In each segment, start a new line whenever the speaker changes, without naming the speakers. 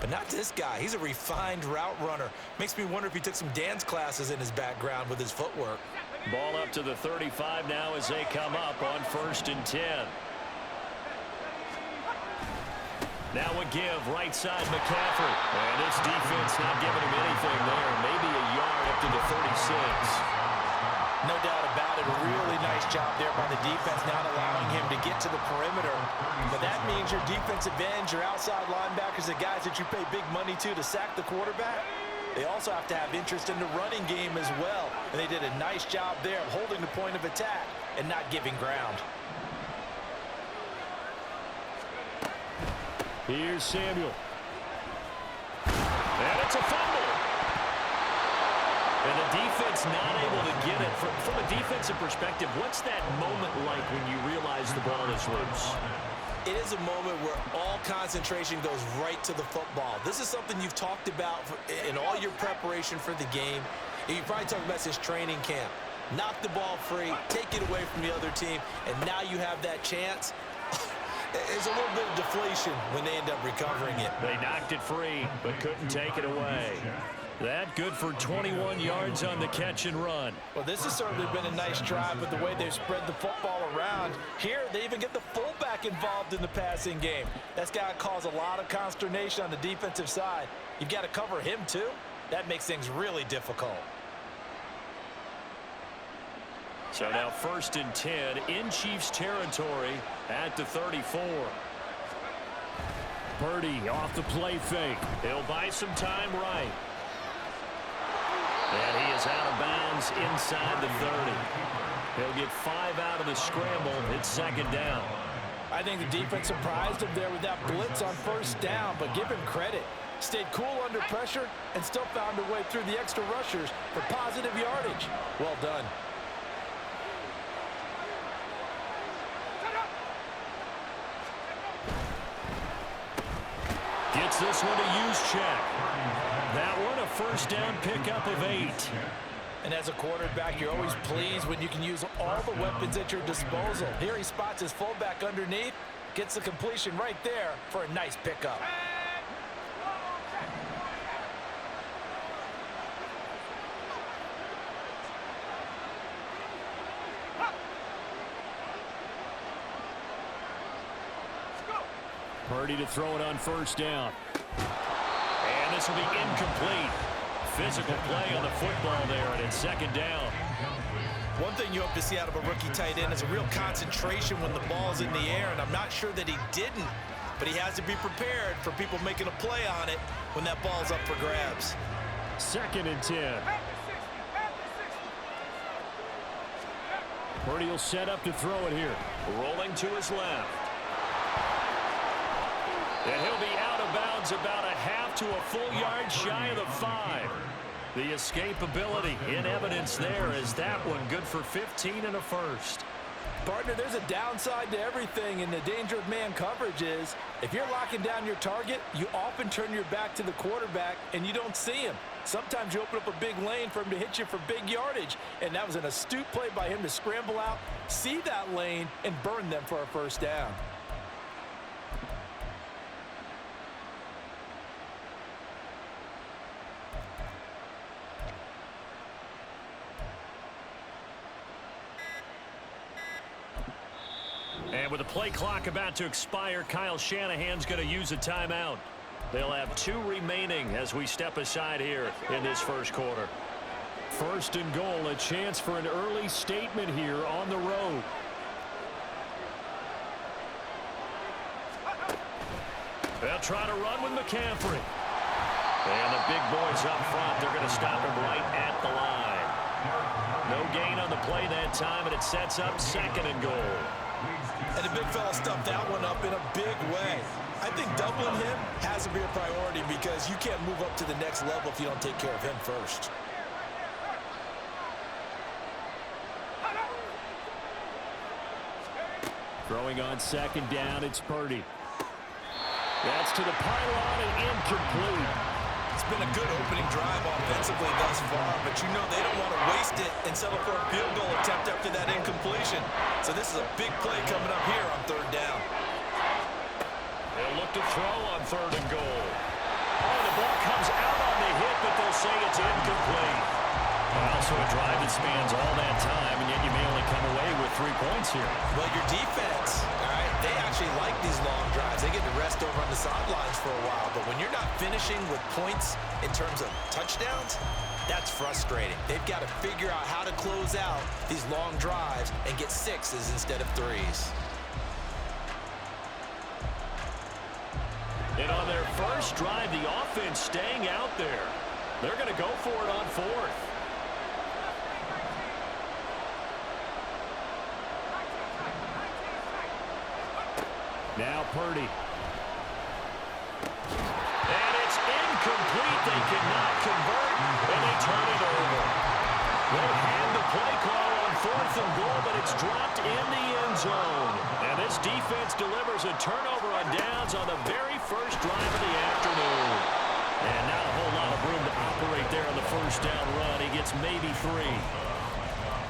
But not this guy. He's a refined route runner. Makes me wonder if he took some dance classes in his background with his footwork.
Ball up to the 35 now as they come up on 1st and 10. Now a give, right side McCaffrey. And his defense not giving him anything there. Maybe a yard up to the 36.
No doubt about it. A really nice job there by the defense, not allowing him to get to the perimeter. But that means your defensive ends, your outside linebackers, the guys that you pay big money to sack the quarterback, they also have to have interest in the running game as well. And they did a nice job there of holding the point of attack and not giving ground.
Here's Samuel. And it's a fumble. And the defense not able to get it. From a defensive perspective, what's that moment like when you realize the ball is loose?
It is a moment where all concentration goes right to the football. This is something you've talked about in all your preparation for the game. And you probably talked about since training camp. Knock the ball free, take it away from the other team, and now you have that chance. There's a little bit of deflation when they end up recovering it.
They knocked it free, but couldn't take it away. That good for 21 yards on the catch and run.
Well, this has certainly been a nice drive with the way they've spread the football around. Here, they even get the fullback involved in the passing game. That's got to cause a lot of consternation on the defensive side. You've got to cover him, too. That makes things really difficult.
So now 1st and 10 in Chiefs territory at the 34. Purdy off the play fake. He'll buy some time right. And he is out of bounds inside the 30. He'll get 5 out of the scramble. It's 2nd down.
I think the defense surprised him there with that blitz on 1st down, but give him credit. Stayed cool under pressure and still found a way through the extra rushers for positive yardage. Well done.
Gets this one a use check. That one a 1st down pickup of 8.
And as a quarterback, you're always pleased when you can use all the weapons at your disposal. Here he spots his fullback underneath, gets the completion right there for a nice pickup.
Purdy to throw it on 1st down. And this will be incomplete. Physical play on the football there, and it's 2nd down.
One thing you hope to see out of a rookie tight end is a real concentration when the ball's in the air, and I'm not sure that he didn't, but he has to be prepared for people making a play on it when that ball's up for grabs.
2nd and 10. Purdy will set up to throw it here. Rolling to his left. And he'll be out of bounds about a half to a full yard shy of the 5. The escapability in evidence there is that one good for 15 and a 1st.
Partner, there's a downside to everything, and the danger of man coverage is if you're locking down your target, you often turn your back to the quarterback and you don't see him. Sometimes you open up a big lane for him to hit you for big yardage, and that was an astute play by him to scramble out, see that lane, and burn them for a 1st down.
And with the play clock about to expire, Kyle Shanahan's going to use a timeout. They'll have 2 remaining as we step aside here in this 1st quarter. 1st and goal, a chance for an early statement here on the road. They'll try to run with McCaffrey. And the big boys up front, they're going to stop him right at the line. No gain on the play that time, and it sets up 2nd and goal.
And the big fella stuffed that one up in a big way. I think doubling him has to be a priority because you can't move up to the next level if you don't take care of him first.
Throwing on 2nd down, it's Purdy. That's to the pylon and incomplete.
It's been a good opening drive offensively thus far, but you know they don't want to waste it and settle for a field goal attempt after that incompletion. So this is a big play coming up here on 3rd down.
They'll look to throw on 3rd and goal. So a drive that spans all that time, and yet you may only come away with 3 points here.
Well, your defense, all right, they actually like these long drives. They get to rest over on the sidelines for a while. But when you're not finishing with points in terms of touchdowns, that's frustrating. They've got to figure out how to close out these long drives and get 6s instead of 3s.
And on their first drive, the offense staying out there. They're going to go for it on 4th. Now Purdy. And it's incomplete. They cannot convert, and they turn it over. They had the play call on 4th and goal, but it's dropped in the end zone. And this defense delivers a turnover on downs on the very first drive of the afternoon. And not a whole lot of room to operate there on the first down run. He gets maybe 3.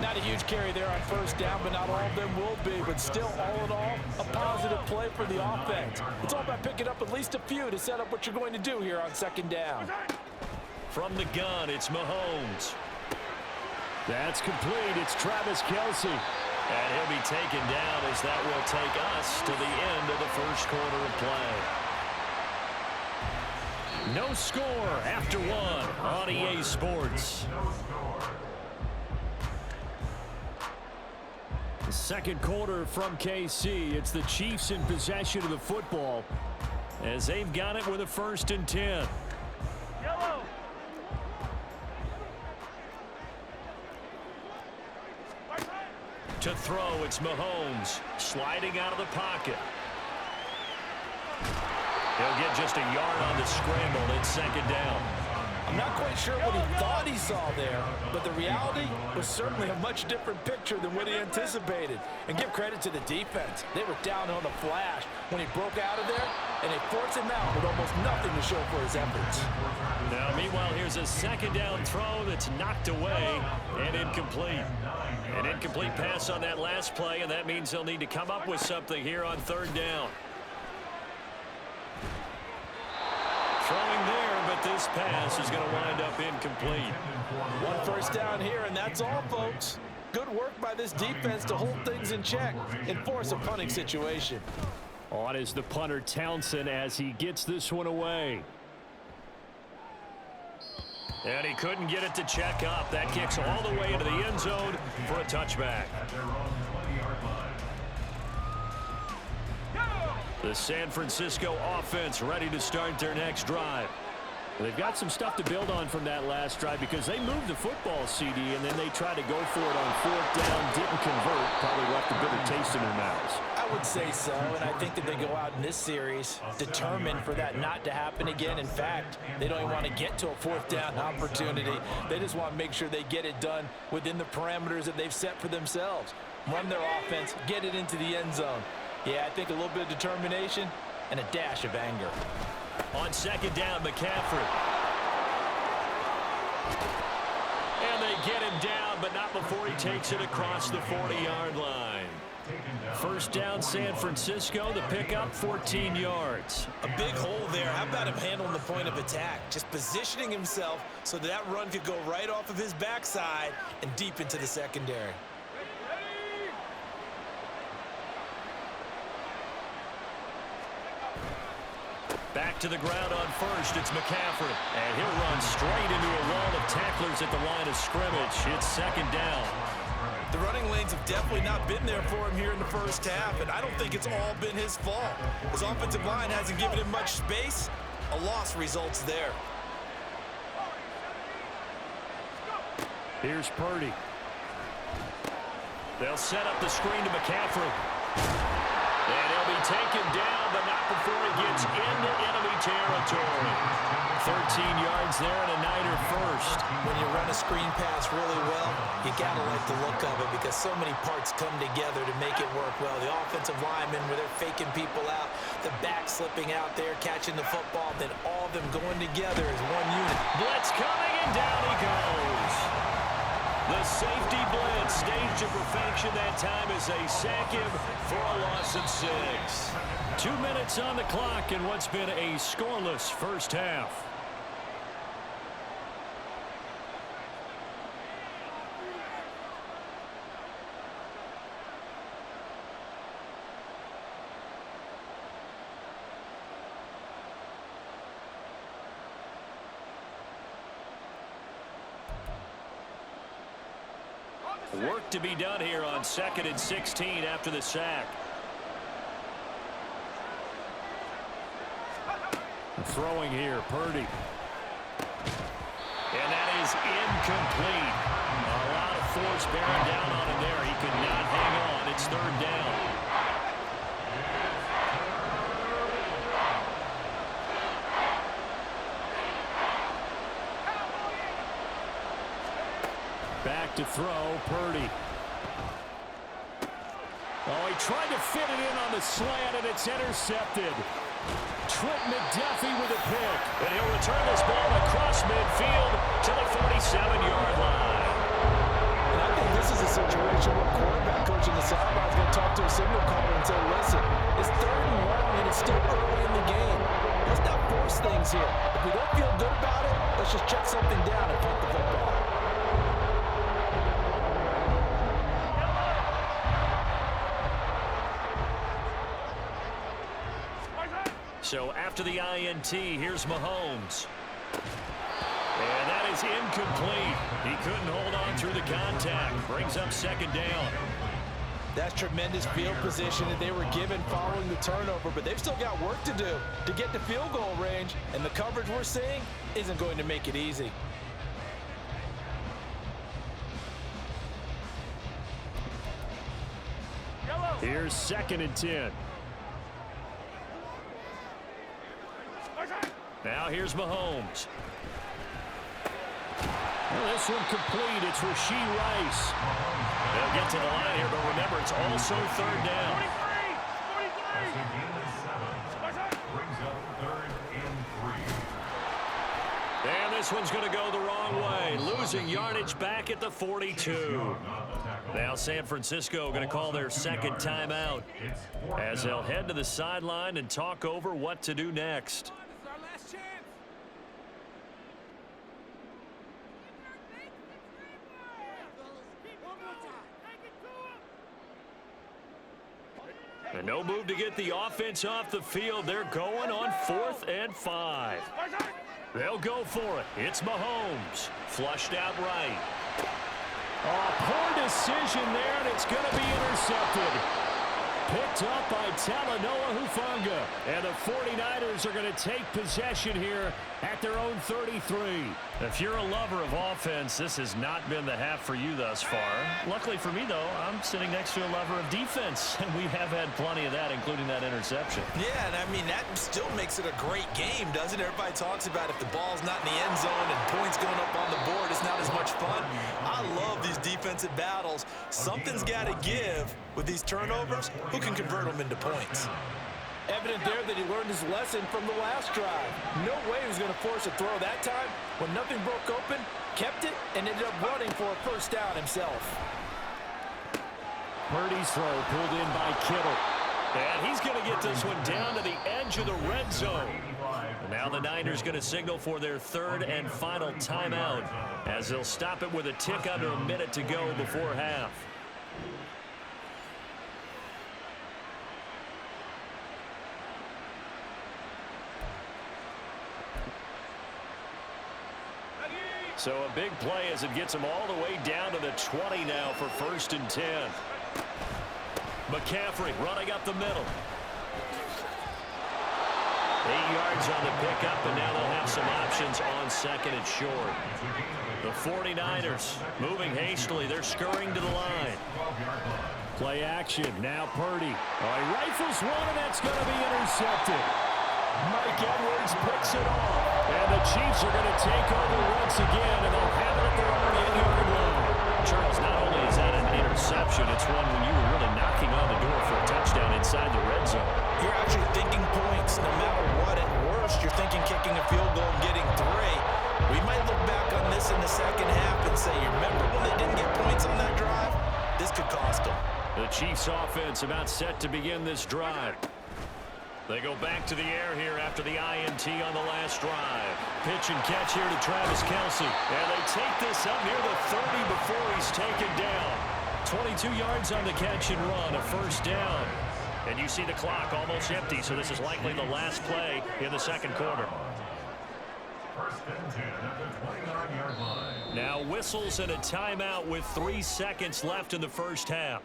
Not a huge carry there on first down, but not all of them will be. But still, all in all, a positive play for the offense. It's all about picking up at least a few to set up what you're going to do here on second down.
From the gun, it's Mahomes. That's complete. It's Travis Kelce. And he'll be taken down as that will take us to the end of the first quarter of play. No score after 1 on EA Sports. The second quarter from KC. It's the Chiefs in possession of the football as they've got it with a 1st and 10. Yellow. To throw, it's Mahomes sliding out of the pocket. He'll get just a yard on the scramble. It's second down.
I'm not quite sure what he thought he saw there, but the reality was certainly a much different picture than what he anticipated. And give credit to the defense. They were down on the flash when he broke out of there, and they forced him out with almost nothing to show for his efforts.
Now, meanwhile, here's a second down throw that's knocked away and incomplete. An incomplete pass on that last play, and that means they'll need to come up with something here on 3rd down. Throwing there, but this pass is going to wind up incomplete.
1 first down here, and that's all, folks. Good work by this defense to hold things in check and force a punting situation.
On is the punter, Townsend, as he gets this one away. And he couldn't get it to check up. That kicks all the way into the end zone for a touchback. The San Francisco offense ready to start their next drive. They've got some stuff to build on from that last drive because they moved the football, CD, and then they tried to go for it on 4th down, didn't convert, probably left a bitter taste in their mouths.
I would say so, and I think that they go out in this series determined for that not to happen again. In fact, they don't even want to get to a 4th down opportunity. They just want to make sure they get it done within the parameters that they've set for themselves. Run their offense, get it into the end zone. Yeah, I think a little bit of determination and a dash of anger.
On second down, McCaffrey. And they get him down, but not before he takes it across the 40-yard line. First down, San Francisco. The pickup, 14 yards.
A big hole there. How about him handling the point of attack? Just positioning himself so that run could go right off of his backside and deep into the secondary.
Back to the ground on first. It's McCaffrey. And he'll run straight into a wall of tacklers at the line of scrimmage. It's second down.
The running lanes have definitely not been there for him here in the first half, and I don't think it's all been his fault. His offensive line hasn't given him much space. A loss results there.
Here's Purdy. They'll set up the screen to McCaffrey. And he'll be taken down, but not before he gets into enemy territory. 13 yards there and a Niner first.
When you run a screen pass really well, you got to like the look of it because so many parts come together to make it work well. The offensive linemen, where they're faking people out, the back slipping out there, catching the football, then all of them going together as one unit.
Blitz coming, and down he goes. The safety blitz staged to perfection that time as they sack him for a loss of 6. 2 minutes on the clock in what's been a scoreless first half. Work to be done here on 2nd and 16 after the sack. Throwing here, Purdy. And that is incomplete. A lot of force bearing down on him there. He could not hang on. It's 3rd down. Back to throw, Purdy. Oh, he tried to fit it in on the slant, and it's intercepted. Trent McDuffie with a pick. And he'll return this ball across midfield to the 47-yard line.
And I think this is a situation where quarterback coach in the sideline is going to talk to a signal caller and say, listen, it's 3rd and long, and it's still early in the game. Let's not force things here. If we don't feel good about it, let's just check something down and punt the football.
So after the INT, here's Mahomes. And that is incomplete. He couldn't hold on through the contact. Brings up 2nd down.
That's tremendous field position that they were given following the turnover, but they've still got work to do to get to field goal range, and the coverage we're seeing isn't going to make it easy.
Here's 2nd and 10. Now here's Mahomes. Well, this one complete. It's Rashee Rice. They'll get to the line here, but remember, it's also 3rd down. 43. And this one's going to go the wrong way. Losing yardage back at the 42. Now San Francisco going to call their 2nd timeout as they'll head to the sideline and talk over what to do next. And no move to get the offense off the field. They're going on 4th and 5. They'll go for it. It's Mahomes. Flushed out right. Oh, poor decision there, and it's going to be intercepted. Picked up by Talanoa Hufanga. And the 49ers are going to take possession here at their own 33. If you're a lover of offense, this has not been the half for you thus far. Luckily for me, though, I'm sitting next to a lover of defense, and we have had plenty of that, including that interception.
Yeah, and I mean, that still makes it a great game, doesn't it? Everybody talks about if the ball's not in the end zone and points going up on the board, it's not as much fun. I love these defensive battles. Something's got to give with these turnovers. Who can convert them into points? Evident there that he learned his lesson from the last drive. No way he was going to force a throw that time. When nothing broke open, kept it, and ended up running for a 1st down himself.
Purdy's throw pulled in by Kittle. And he's going to get this one down to the edge of the red zone. And now the Niners going to signal for their 3rd and final timeout as they'll stop it with a tick under a minute to go before half. So a big play as it gets them all the way down to the 20 now for 1st and 10. McCaffrey running up the middle. 8 yards on the pickup, and now they'll have some options on 2nd and short. The 49ers moving hastily. They're scurrying to the line. Play action. Now Purdy. Oh, he rifles one, and that's going to be intercepted. Mike Edwards picks it off. And the Chiefs are going to take over once again, and they'll have it at their own 8-yard line. Charles, not only is that an interception, it's one when you were really knocking on the door for a touchdown inside the red zone.
You're actually thinking points no matter what. At worst, you're thinking kicking a field goal and getting 3. We might look back on this in the second half and say, you remember when they didn't get points on that drive? This could cost them.
The Chiefs offense about set to begin this drive. They go back to the air here after the INT on the last drive. Pitch and catch here to Travis Kelce. And they take this up near the 30 before he's taken down. 22 yards on the catch and run, a 1st down. And you see the clock almost empty, so this is likely the last play in the 2nd quarter.
First and 10 at the 29-yard line.
Now whistles and a timeout with 3 seconds left in the first half.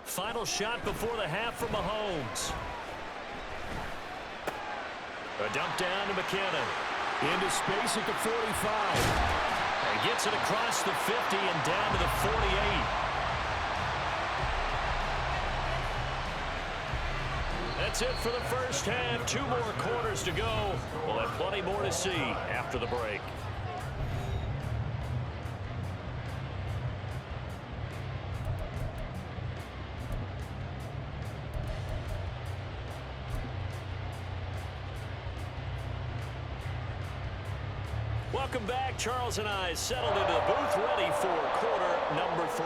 Final shot before the half from Mahomes. A dump down to McKinnon. Into space at the 45. And gets it across the 50 and down to the 48. That's it for the first half. 2 more quarters to go. We'll have plenty more to see after the break. Welcome back. Charles and I settled into the booth, ready for quarter number 3.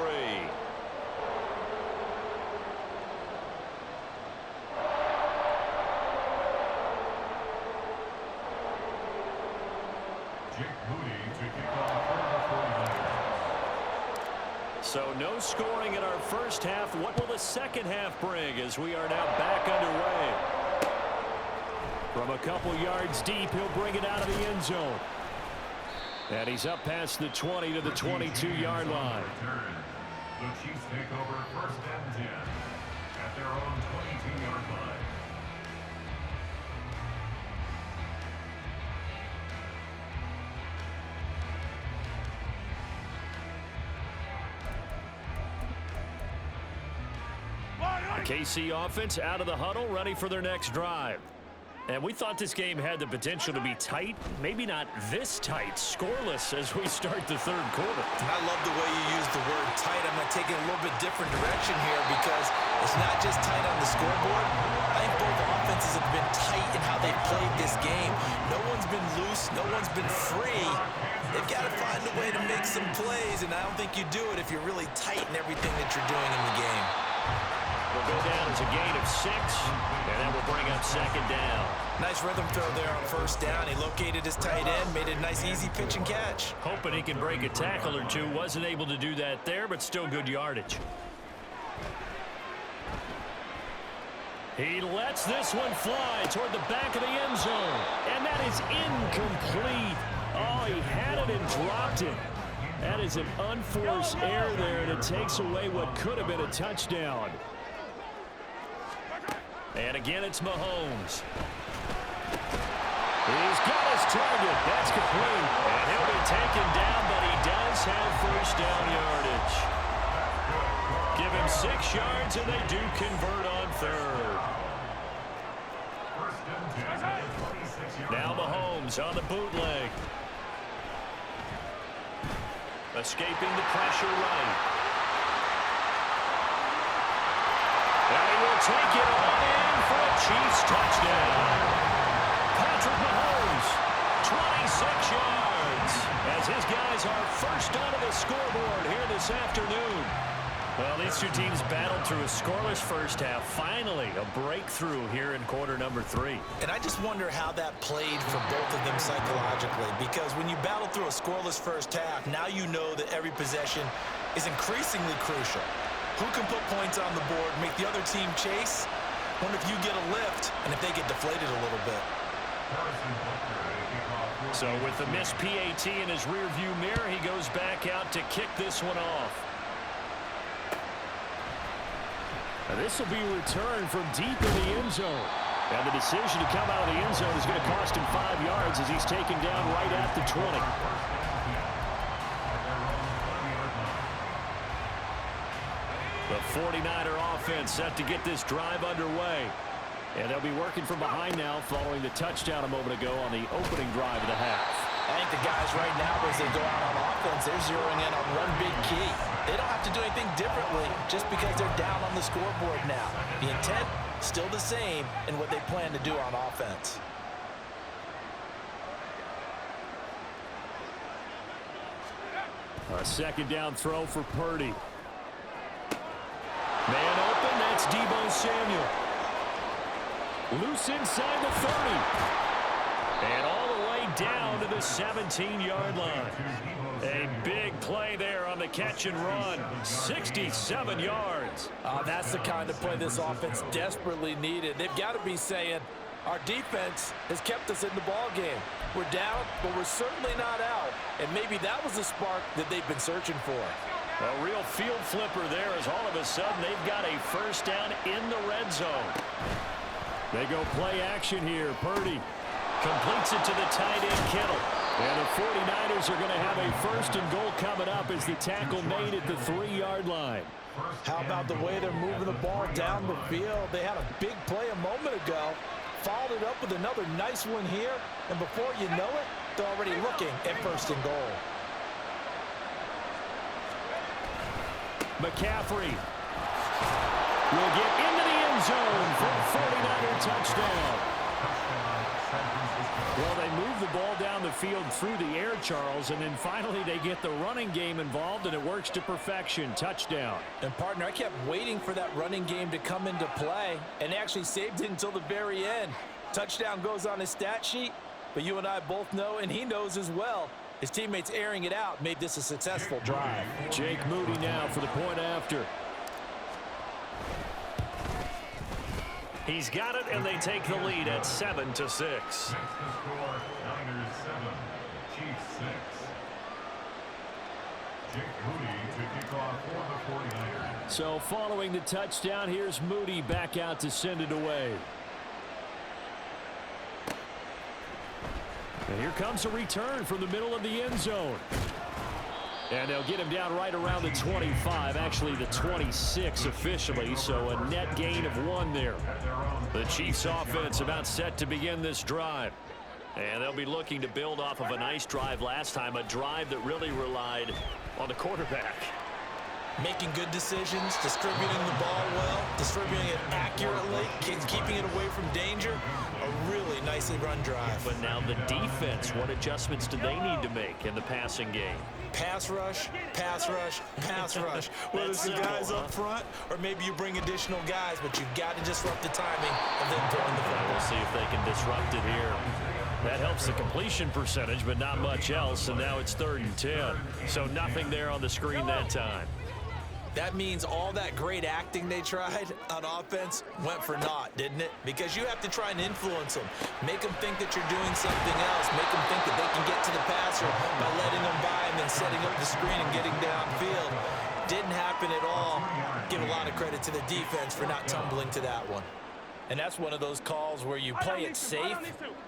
So no scoring in our first half. What will the second half bring as we are now back underway? From a couple yards deep, he'll bring it out of the end zone. And he's up past the 20 to the 22-yard line.
The Chiefs take over first and 10 at their own 22-yard line.
The KC offense out of the huddle, ready for their next drive. And we thought this game had the potential to be tight, maybe not this tight, scoreless as we start the third quarter.
And I love the way you use the word tight. I'm going to take it a little bit different direction here because it's not just tight on the scoreboard. I think both offenses have been tight in how they've played this game. No one's been loose. No one's been free. They've got to find a way to make some plays, and I don't think you do it if you're really tight in everything that you're doing in the game.
Will go down as a gain of 6, and that will bring up second down.
Nice rhythm throw there on first down. He located his tight end, made it a nice easy pitch and catch.
Hoping he can break a tackle or two. Wasn't able to do that there, but still good yardage. He lets this one fly toward the back of the end zone, and that is incomplete. Oh, he had it and dropped it. That is an unforced error there, and it takes away what could have been a touchdown. And again, it's Mahomes. He's got his target. That's complete. And he'll be taken down, but he does have first down yardage. Give him 6 yards, and they do convert on third. Now Mahomes on the bootleg. Escaping the pressure right. And he will take it on in for a Chiefs touchdown. Patrick Mahomes, 26 yards, as his guys are first onto the scoreboard here this afternoon. Well, these two teams battled through a scoreless first half. Finally, a breakthrough here in quarter number 3.
And I just wonder how that played for both of them psychologically, because when you battle through a scoreless first half, now you know that every possession is increasingly crucial. Who can put points on the board, make the other team chase? Wonder if you get a lift and if they get deflated a little bit.
So with the missed PAT in his rearview mirror, he goes back out to kick this one off. Now this will be returned from deep in the end zone. And the decision to come out of the end zone is going to cost him 5 yards as he's taken down right at the 20. The 49er offense set to get this drive underway. And they'll be working from behind now following the touchdown a moment ago on the opening drive of the half.
I think the guys right now, as they go out on offense, they're zeroing in on one big key. They don't have to do anything differently just because they're down on the scoreboard now. The intent, still the same in what they plan to do on offense.
A second down throw for Purdy. Man open, that's Deebo Samuel. Loose inside the 30. And all the way down to the 17-yard line. A big play there on the catch and run. 67 yards.
That's the kind of play this offense desperately needed. They've got to be saying, our defense has kept us in the ball game. We're down, but we're certainly not out. And maybe that was the spark that they've been searching for.
A real field flipper there as all of a sudden they've got a first down in the red zone. They go play action here. Purdy completes it to the tight end, Kittle. And the 49ers are going to have a first and goal coming up as the tackle made at the 3-yard line.
How about the way they're moving the ball down the field? They had a big play a moment ago. Followed it up with another nice one here. And before you know it, they're already looking at first and goal. McCaffrey will get into the end zone for a 49er touchdown.
Well, they move the ball down the field through the air, Charles, and then finally they get the running game involved, and it works to perfection. Touchdown.
And, partner, I kept waiting for that running game to come into play, and actually saved it until the very end. Touchdown goes on his stat sheet, but you and I both know, and he knows as well, his teammates airing it out made this a successful drive.
Jake Moody now for the point after. He's got it, and they take the lead at 7-6.
Next to score, Niners 7, Chiefs 6. Jake Moody to kick off for the 49ers.
So following the touchdown, here's Moody back out to send it away. And here comes a return from the middle of the end zone. And they'll get him down right around the 25, actually the 26 officially, so a net gain of 1 there. The Chiefs offense about set to begin this drive. And they'll be looking to build off of a nice drive last time, a drive that really relied on the quarterback.
Making good decisions, distributing the ball well, distributing it accurately, keeping it away from danger. A really nicely run drive.
But now the defense, what adjustments do they need to make in the passing game?
Pass rush, pass rush, pass rush. Whether it's the guys up front or maybe you bring additional guys, but you've got to disrupt the timing of them throwing the football.
We'll see if they can disrupt it here. That helps the completion percentage, but not much else, and now it's 3rd and 10. So nothing there on the screen that time.
That means all that great acting they tried on offense went for naught, didn't it? Because you have to try and influence them. Make them think that you're doing something else. Make them think that they can get to the passer by letting them by and then setting up the screen and getting downfield. Didn't happen at all. Give a lot of credit to the defense for not tumbling to that one. And that's one of those calls where you play it safe,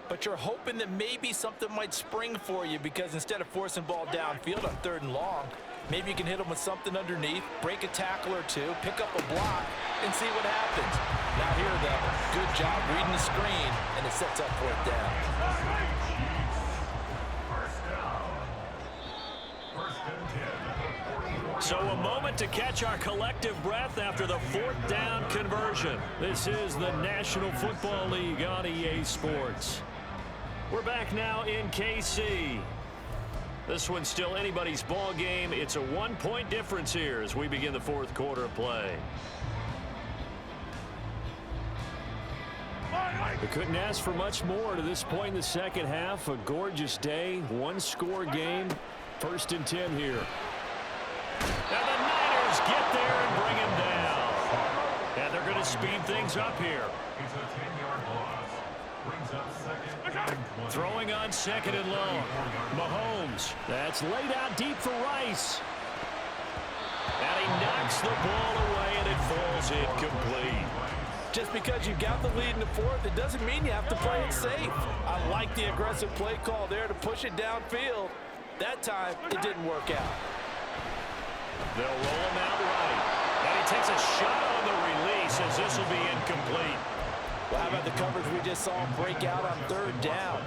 but you're hoping that maybe something might spring for you because instead of forcing ball downfield on 3rd and long, maybe you can hit them with something underneath, break a tackle or two, pick up a block, and see what happens. Now here, though, good job reading the screen, and it sets up 4th down.
So a moment to catch our collective breath after the 4th down conversion. This is the National Football League on EA Sports. We're back now in KC. This one's still anybody's ball game. It's a 1-point difference here as we begin the 4th quarter of play. We couldn't ask for much more to this point in the second half. A gorgeous day, 1-score game. 1st and 10 here. And the Niners get there and bring him down. And they're going to speed things up here.
It's a 10-yard loss. Brings up 2nd and 20.
Throwing on 2nd and long. Mahomes. That's laid out deep for Rice. And he knocks the ball away, and it falls incomplete.
Just because you've got the lead in the 4th, it doesn't mean you have to play it safe. I like the aggressive play call there to push it downfield. That time, it didn't work out.
They'll roll him out right. And he takes a shot on the release as this will be incomplete.
Well, how about the coverage we just saw him break out on 3rd down?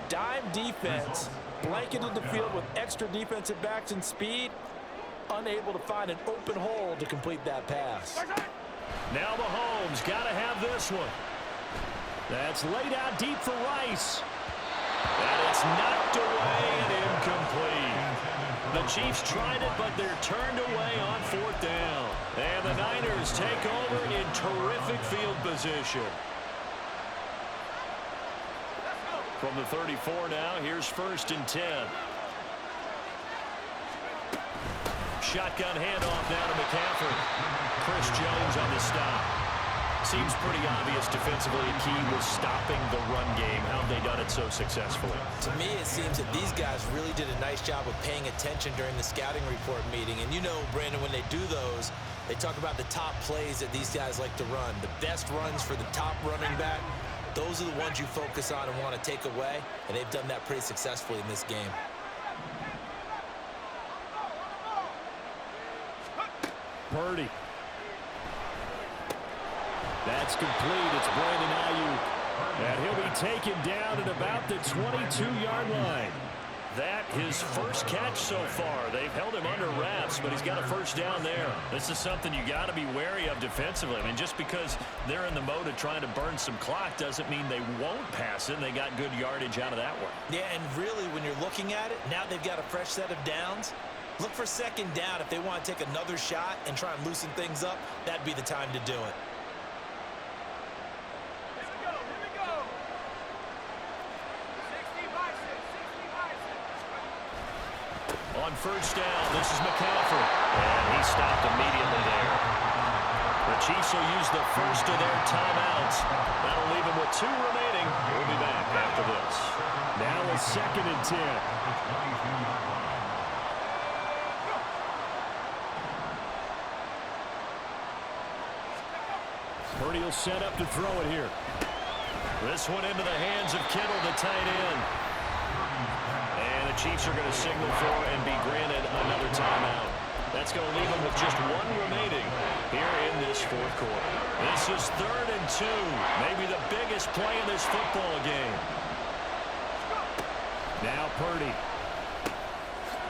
Dime defense, blanketed the field with extra defensive backs and speed, unable to find an open hole to complete that pass.
Now Mahomes got to have this one. That's laid out deep for Rice. And it's knocked away and incomplete. The Chiefs tried it, but they're turned away on 4th down. And the Niners take over in terrific field position. From the 34 now, here's 1st and 10. Shotgun handoff now to McCaffrey. Chris Jones on the stop. Seems pretty obvious defensively a key was stopping the run game. How have they done it so successfully?
To me, it seems that these guys really did a nice job of paying attention during the scouting report meeting. And you know, Brandon, when they do those, they talk about the top plays that these guys like to run. The best runs for the top running back, those are the ones you focus on and want to take away. And they've done that pretty successfully in this game.
Purdy. That's complete. It's Brandon Ayuk. And he'll be taken down at about the 22-yard line. That his first catch so far. They've held him under wraps, but he's got a first down there. This is something you got to be wary of defensively. I mean, just because they're in the mode of trying to burn some clock doesn't mean they won't pass it. They got good yardage out of that one.
Yeah, and really, when you're looking at it, now they've got a fresh set of downs. Look for 2nd down. If they want to take another shot and try and loosen things up, that'd be the time to do it.
On 1st down, this is McCaffrey. And he stopped immediately there. The Chiefs will use the first of their timeouts. That'll leave them with 2 remaining. We'll be back after this. Now a 2nd and 10. Purdy will set up to throw it here. This one into the hands of Kittle, the tight end. And the Chiefs are going to signal for and be granted another timeout. That's going to leave them with just 1 remaining here in this 4th quarter. This is 3rd and 2. Maybe the biggest play in this football game. Now Purdy.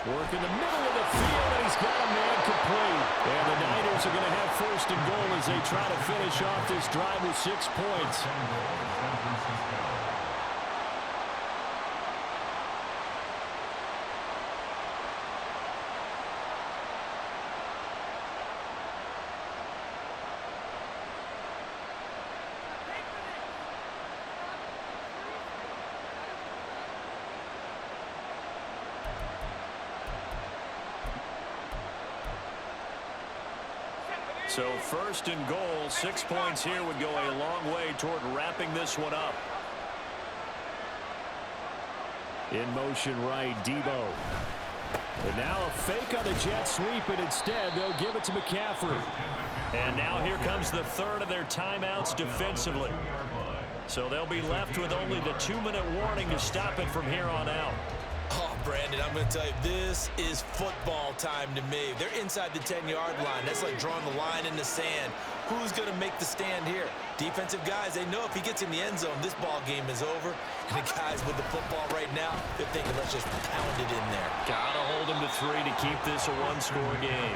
Work in the middle of the field, and he's got a man complete. And the Niners are going to have 1st and goal as they try to finish off this drive with 6 points. So 1st and goal, 6 points here would go a long way toward wrapping this one up. In motion right, Debo. And now a fake on the jet sweep, and instead they'll give it to McCaffrey. And now here comes the 3rd of their timeouts defensively. So they'll be left with only the 2-minute warning to stop it from here on out.
Oh, Brandon, I'm going to tell you, this is football time to me. They're inside the 10-yard line. That's like drawing the line in the sand. Who's going to make the stand here? Defensive guys, they know if he gets in the end zone, this ball game is over. And the guys with the football right now, they're thinking, let's just pound it in there.
Got to hold them to 3 to keep this a 1-score game.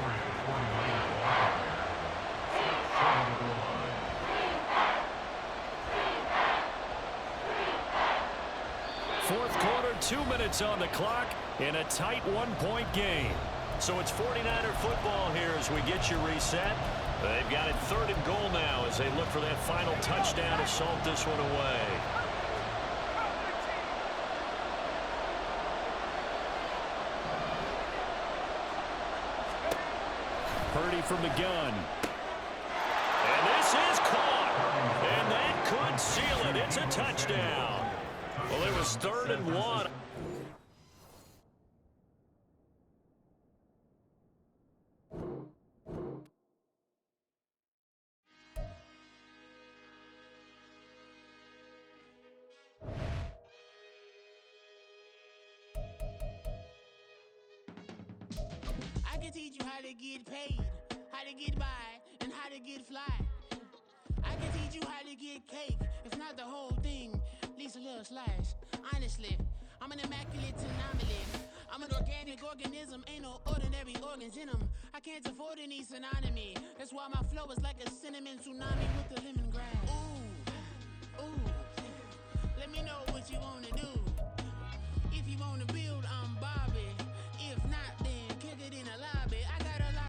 Fourth quarter, 2 minutes on the clock in a tight 1-point game. So it's 49er football here as we get you reset. They've got it 3rd and goal now as they look for that final touchdown to salt this one away. Purdy from the gun. And this is caught. And that could seal it. It's a touchdown. Well, it was 3rd and 1.
I can teach you how to get paid, how to get by, and how to get fly. I can teach you how to get cake, if not the whole thing, at least a little slice. Honestly, I'm an immaculate anomaly. I'm an organic organism, ain't no ordinary organs in them. I can't afford any synonymy. That's why my flow is like a cinnamon tsunami with the lemongrass. Ooh, ooh, let me know what you wanna do. If you wanna build, I'm Bobby.